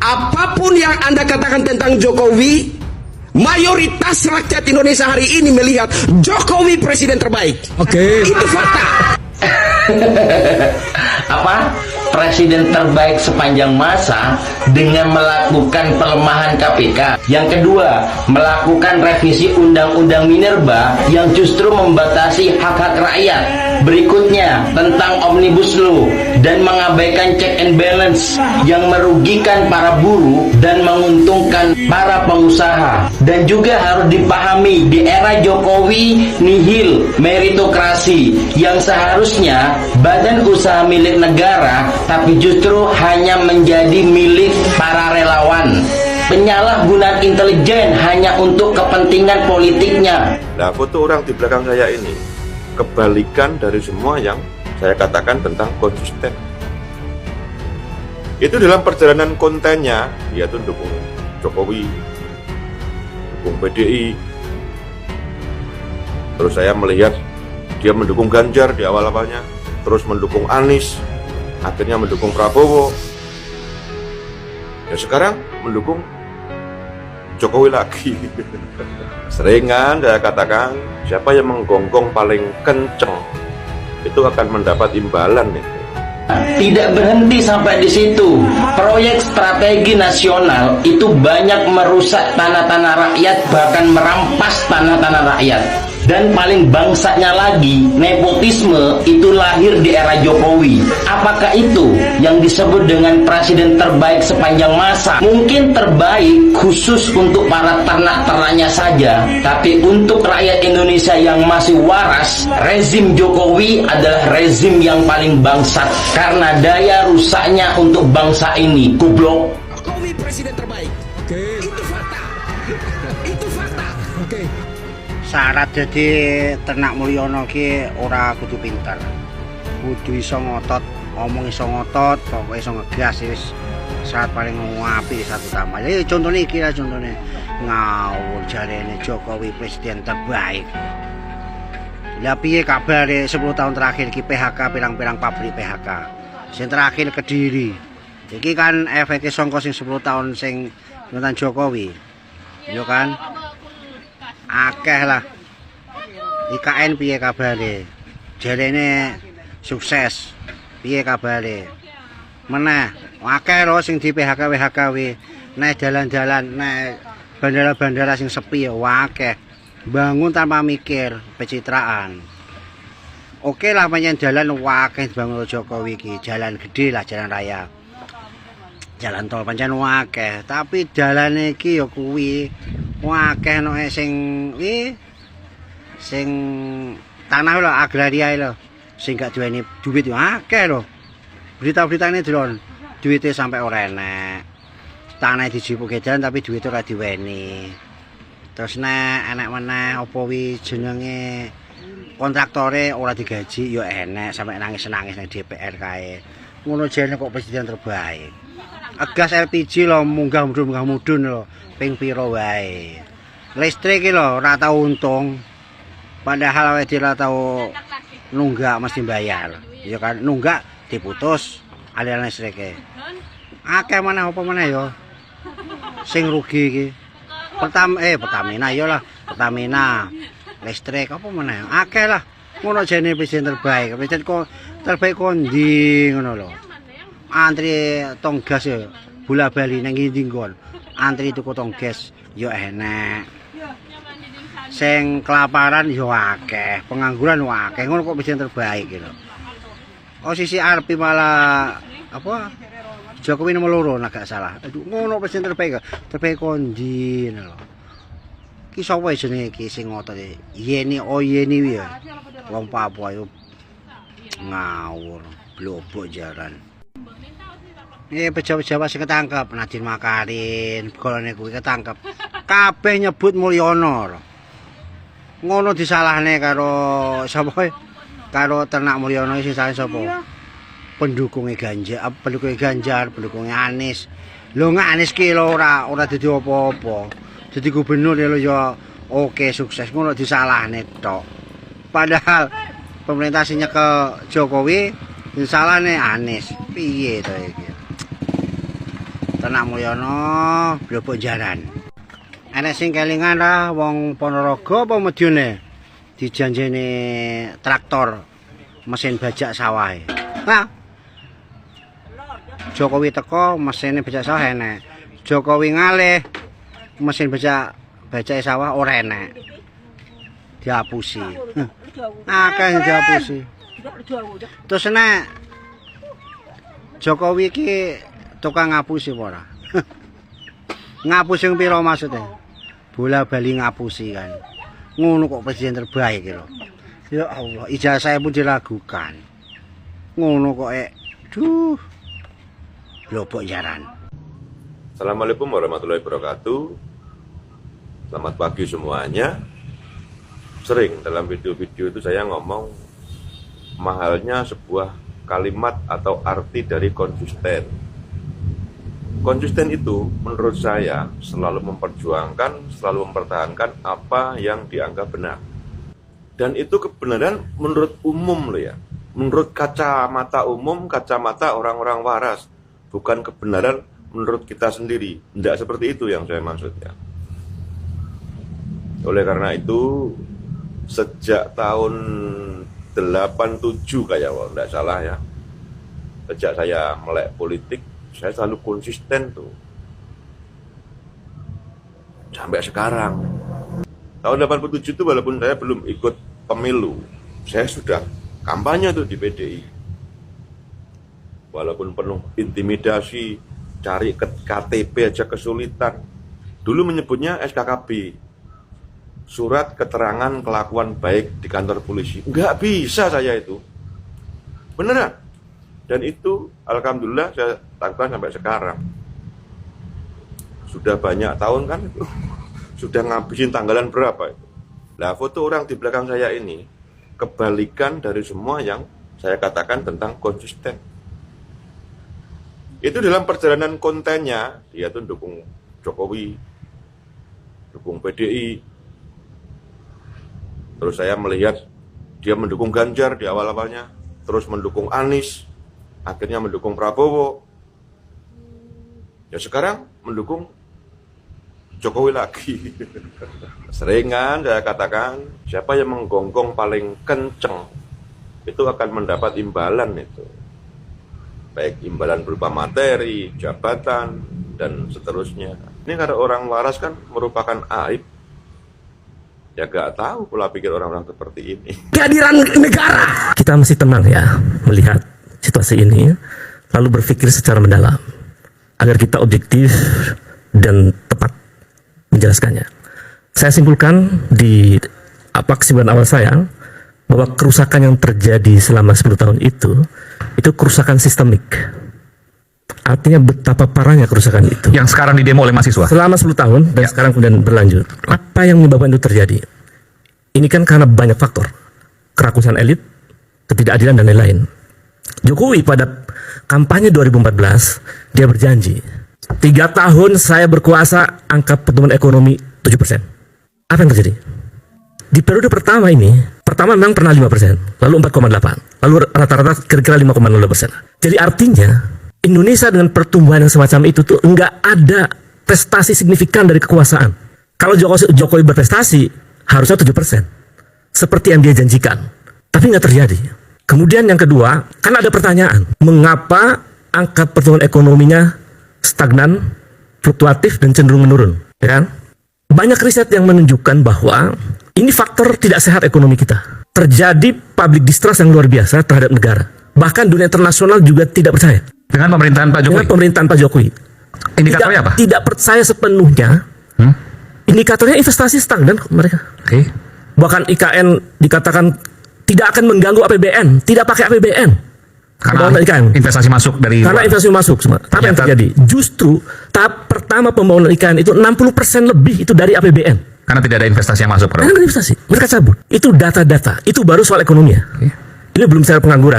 apapun yang Anda katakan tentang Jokowi, mayoritas rakyat Indonesia hari ini melihat Jokowi presiden terbaik. Oke. Itu fakta. Apa? Presiden terbaik sepanjang masa dengan melakukan pelemahan KPK. Yang kedua, melakukan revisi Undang-Undang Minerba yang justru membatasi hak-hak rakyat. Berikutnya, tentang Omnibus Law dan mengabaikan check and balance yang merugikan para buruh dan menguntungkan para pengusaha. Dan juga harus dipahami, di era Jokowi nihil meritokrasi yang seharusnya badan usaha milik negara, tapi justru hanya menjadi milik para relawan. Penyalahgunaan intelijen hanya untuk kepentingan politiknya. Nah, foto orang di belakang saya ini kebalikan dari semua yang saya katakan tentang konsisten. Itu dalam perjalanan kontennya, dia tuh dukung Jokowi, dukung PDI. Terus saya melihat dia mendukung Ganjar di awal-awalnya, terus mendukung Anies, akhirnya mendukung Prabowo, ya sekarang mendukung Jokowi lagi. Seringan saya katakan, siapa yang menggonggong paling kenceng itu akan mendapat imbalan nih. Tidak berhenti sampai di situ. Proyek strategi nasional itu banyak merusak tanah-tanah rakyat, bahkan merampas tanah-tanah rakyat. Dan paling bangsatnya lagi, nepotisme itu lahir di era Jokowi. Apakah itu yang disebut dengan presiden terbaik sepanjang masa? Mungkin terbaik khusus untuk para ternak-ternaknya saja, tapi untuk rakyat Indonesia yang masih waras, rezim Jokowi adalah rezim yang paling bangsat karena daya rusaknya untuk bangsa ini. Goblok. Jokowi presiden terbaik. Oke. Itu fakta. Itu fakta. Oke. Syarat jadi ternak Mulyono ki ora kudu pinter, kudu iso ngotot, ngomong iso ngotot, pokoknya iso ngegas wis syarat paling apik satu utama. Jadi contohnya iki lah, contohnya ngawur jarene Jokowi presiden terbaik. Lah piye kabar 10 tahun terakhir ki PHK pirang-pirang pabrik PHK. Sing terakhir Kediri. Iki kan efeknya sangka sing 10 tahun sing pemerintahan Jokowi. Yo kan? Akeh lah. IKN piye kabare? Jarene sukses. Piye kabare? Meneh akeh lho sing di PHK kuwi. Nek dalan-dalan, nek bandara-bandara sing sepi ya akeh. Bangun tanpa mikir, pencitraan. Oke lah pancen dalan akeh dibangun Jokowi iki, jalan gede lah, jalan raya. Jalan tol pancen akeh, tapi dalane iki ya kuwi akeh nek sing tanah lho, agraria lho, sing gak duweni duit yo akeh lho. Berita-beritane delon, duwite sampai ora enek. Tanah dijipuke jalan tapi duwite ora diweni. Terus nek enek meneh apa wi jenenge kontraktore ora digaji yo enek, sampai nangis-nangis nang DPR kae. Ngono jane kok presiden terbaik. Gas LPG lho munggah mudhun lho. Ping piro wae. Listrik iki lho ora tau untung. Padahal awake dhewe ora tau nunggak mesti bayar. Ya kan nunggak diputus aliran listrike. Akeh maneh apa maneh ya. Sing rugi iki. Pertamina ya lah, Pertamina. Listrik apa maneh? Akeh lah. Ngono jane presiden terbaik. Presiden kok terbaik kondi ngono lho. Antri tong gas ya bola-bali nang ndi nggon. Antri tuku tong gas yo enek. Sing kelaparan yo akeh, pengangguran yo akeh. Ngono kok presiden terbaik gitu. Oh sisi arep malah apa? Jokowi nomor loro nek gak salah. Aduh ngono presiden terbaik. Terbaik kondi lho. Ki sapa jenenge iki sing ngotot Yeni Yeni ya. Wong Papua yo ngawur, blobok jaran. Pejabat-pejabat sing ketangkep, Nadine Makarin, golone kuwi ketangkep. Kabeh nyebut Mulyono. Ngono disalahne karo sapa? Karo ternak Mulyono sing salah sapa? Pendukungnya Ganjar, pendukungnya Anies. Lho Anies ki lho ora dadi apa-apa. Dadi gubernur ya lho ya oke sukses ngono disalahne tok. Padahal pemerintah sing nyekel Jokowi disalahne Anies. Piye to iki? Tenak Mulyono Blobok Jaran. Enek sing kelingan lah wong Ponorogo apa Medyone dijanjeni traktor mesin bajak sawah. Nah, Jokowi teko mesin bajak sawah enek. Jokowi ngalih mesin bajak sawah ora enek. Dihapusi. Akeh dihapusi. Terus nek Jokowi iki tukang ngapusi apa ora? Ngapusi yang piro maksudnya? Bola bali ngapusi kan. Ngono kok presiden terbaik lho. Ya Allah, ijazah pun diragukan. Ngono kok duh. Blobok Jaran. Assalamualaikum warahmatullahi wabarakatuh. Selamat pagi semuanya. Sering dalam video-video itu saya ngomong mahalnya sebuah kalimat atau arti dari konsisten. Konsisten itu menurut saya selalu memperjuangkan, selalu mempertahankan apa yang dianggap benar. Dan itu kebenaran menurut umum loh ya. Menurut kacamata umum, kacamata orang-orang waras. Bukan kebenaran menurut kita sendiri. Tidak seperti itu yang saya maksud ya. Oleh karena itu, sejak tahun 87 kayak kalau tidak salah ya. Sejak saya melek politik, saya selalu konsisten tuh sampai sekarang. Tahun 87 itu walaupun saya belum ikut pemilu, saya sudah kampanye tuh di PDI. Walaupun penuh intimidasi, cari KTP aja kesulitan. Dulu menyebutnya SKKB, surat keterangan kelakuan baik di kantor polisi. Nggak bisa saya itu, beneran. Dan itu alhamdulillah saya lakukan sampai sekarang. Sudah banyak tahun kan itu. Sudah ngabisin tanggalan berapa itu. Nah, foto orang di belakang saya ini kebalikan dari semua yang saya katakan tentang konsisten. Itu dalam perjalanan kontennya, dia tuh dukung Jokowi, dukung PDI. Terus saya melihat dia mendukung Ganjar di awal-awalnya, terus mendukung Anies, akhirnya mendukung Prabowo. Ya sekarang mendukung Jokowi lagi. Seringan saya katakan, siapa yang menggonggong paling kenceng itu akan mendapat imbalan itu. Baik imbalan berupa materi, jabatan, dan seterusnya. Ini karena orang waras kan merupakan aib. Ya gak tahu pola pikir orang-orang seperti ini. Kehadiran negara. Kita mesti tenang ya melihat situasi ini, lalu berpikir secara mendalam agar kita objektif dan tepat menjelaskannya. Saya simpulkan di kesimpulan awal saya bahwa kerusakan yang terjadi selama 10 tahun itu kerusakan sistemik. Artinya betapa parahnya kerusakan itu. Yang sekarang didemo oleh mahasiswa. Selama 10 tahun dan sekarang kemudian berlanjut. Apa yang menyebabkan itu terjadi? Ini kan karena banyak faktor. Kerakusan elit, ketidakadilan dan lain-lain. Jokowi pada kampanye 2014 dia berjanji 3 tahun saya berkuasa angka pertumbuhan ekonomi 7%. Apa yang terjadi? Di periode pertama memang pernah 5%, lalu 4,8%, lalu rata-rata kira-kira 5,0%. Jadi artinya Indonesia dengan pertumbuhan yang semacam itu tuh enggak ada prestasi signifikan dari kekuasaan. Kalau Jokowi berprestasi harusnya 7%, seperti yang dia janjikan, tapi nggak terjadi. Kemudian yang kedua, kan ada pertanyaan, mengapa angka pertumbuhan ekonominya stagnan, fluktuatif, dan cenderung menurun? Ya kan? Banyak riset yang menunjukkan bahwa ini faktor tidak sehat ekonomi kita. Terjadi public distrust yang luar biasa terhadap negara. Bahkan dunia internasional juga tidak percaya. Dengan pemerintahan Pak Jokowi? Dengan pemerintahan Pak Jokowi. Indikatornya apa? Tidak percaya sepenuhnya. Indikatornya investasi stagnan mereka. Oke. Bahkan IKN dikatakan tidak akan mengganggu APBN, tidak pakai APBN. Karena investasi masuk dari Karena luar. investasi masuk semua. Apa yang terjadi? Justru tahap pertama pembangunan IKN itu 60% lebih itu dari APBN. Karena tidak ada investasi yang masuk. Karena investasi, mereka cabut. Itu data-data. Itu baru soal ekonomi ya. Ini belum bicara pengangguran.